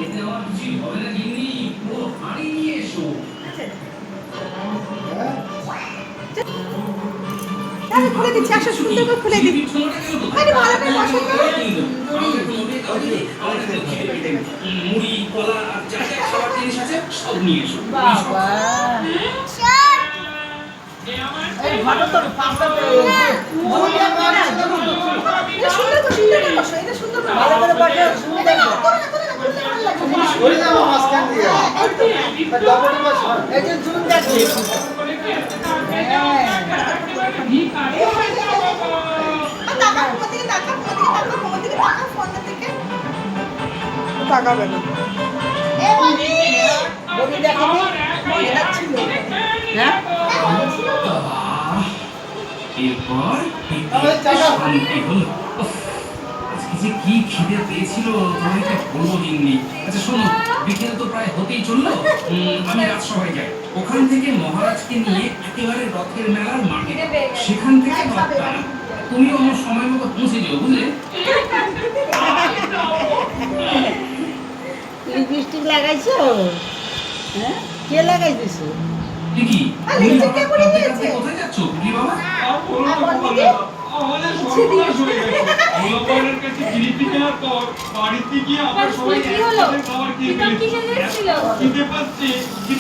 এতে আমার কিছুই হবে না গিন্নি, পুরো হাঁড়ি নিয়ে এসো। আমি খুলে দিচ্ছি, আসো সুন্দর করে খুলে দিচ্ছি। আরে ভালো করে বসো তো। মুড়ি কলা আর যা যা খাবার জিনিস আছে সব নিয়ে এসো। বাবা এই ঘটো তো পাঁচটা সুন্দর করে বসো, এটা সুন্দর করে ভালো করে বসো, সুন্দর দেখো। ওই না মাঝখান দিয়ে ডাবল বসো এই যে জুম দেখো। তাকাবে না। বলি দেখো মজা ছিল। হ্যাঁ এরপর শান্তি হলো। আজকে যে কি খিদে পেয়েছিল তোমাকে বলবো গিন্নি। আচ্ছা শোনো, বিকেল তো প্রায় হতেই চললো। আমি রাজসভায় যাই, ওখান থেকে মহারাজকে নিয়ে একেবারে রথের মেলার মাঠে, সেখান থেকে রথটা তুমিও আমার সময় মতো পৌঁছে যেও, বুঝলে? লিপস্টিক লাগাইছো? হ্যাঁ কে লাগাইছো? কি লিপস্টিক পরে নিয়েছে। কোথায় যাচ্ছ কি বাবা? আমাদের সর্বনাশ হয়ে গেছে। ভোলাপাড়ার কাছে জিলিপি নেওয়ার পর বাড়িতে গিয়ে আমরা সবাই একসাথে খাবার খেয়ে ফেলেছি। খিদে পাচ্ছে।